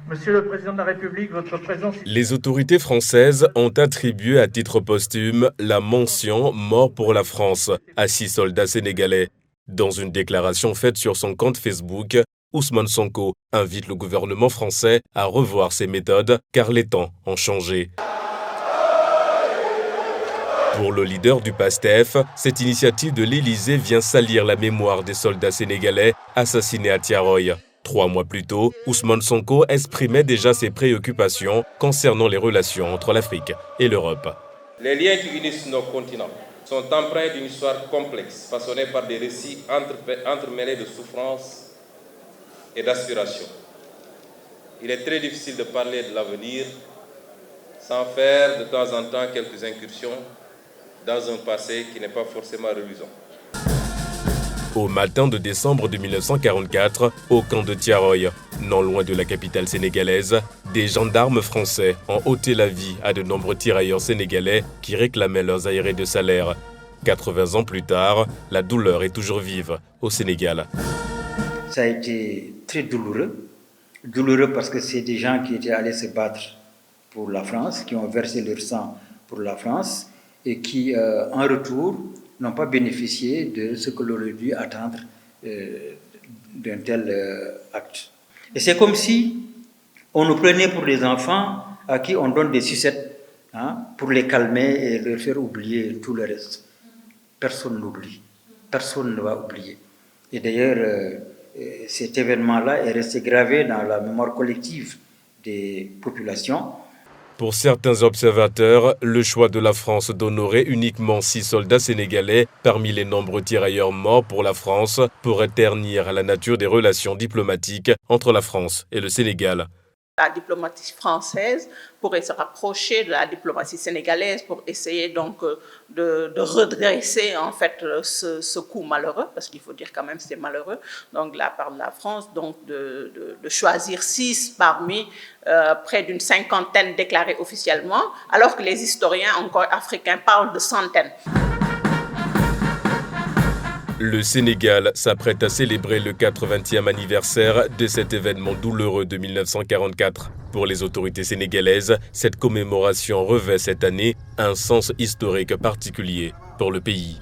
Monsieur le Président de la République, votre présence... Les autorités françaises ont attribué à titre posthume la mention « Mort pour la France » à 6 soldats sénégalais. Dans une déclaration faite sur son compte Facebook, Ousmane Sonko invite le gouvernement français à revoir ses méthodes car les temps ont changé. Pour le leader du PASTEF, cette initiative de l'Élysée vient salir la mémoire des soldats sénégalais assassinés à Thiaroye. 3 mois plus tôt, Ousmane Sonko exprimait déjà ses préoccupations concernant les relations entre l'Afrique et l'Europe. Les liens qui unissent nos continents sont empreints d'une histoire complexe, façonnée par des récits entremêlés de souffrance et d'aspiration. Il est très difficile de parler de l'avenir sans faire de temps en temps quelques incursions dans un passé qui n'est pas forcément reluisant. Au matin de décembre de 1944, au camp de Thiaroye, non loin de la capitale sénégalaise, des gendarmes français ont ôté la vie à de nombreux tirailleurs sénégalais qui réclamaient leurs aérés de salaire. 80 ans plus tard, la douleur est toujours vive au Sénégal. Ça a été très douloureux. Douloureux parce que c'est des gens qui étaient allés se battre pour la France, qui ont versé leur sang pour la France et qui, en retour, n'ont pas bénéficié de ce que l'on aurait dû attendre d'un tel acte. Et c'est comme si on nous prenait pour des enfants à qui on donne des sucettes pour les calmer et leur faire oublier tout le reste. Personne n'oublie, personne ne va oublier. Et d'ailleurs, cet événement-là est resté gravé dans la mémoire collective des populations. Pour certains observateurs, le choix de la France d'honorer uniquement 6 soldats sénégalais parmi les nombreux tirailleurs morts pour la France pourrait ternir la nature des relations diplomatiques entre la France et le Sénégal. La diplomatie française pourrait se rapprocher de la diplomatie sénégalaise pour essayer donc de redresser en fait ce coup malheureux, parce qu'il faut dire quand même que c'est malheureux, donc de la part de la France, donc de choisir 6 parmi près d'une 50aine déclarés officiellement, alors que les historiens encore africains parlent de centaines. Le Sénégal s'apprête à célébrer le 80e anniversaire de cet événement douloureux de 1944. Pour les autorités sénégalaises, cette commémoration revêt cette année un sens historique particulier pour le pays.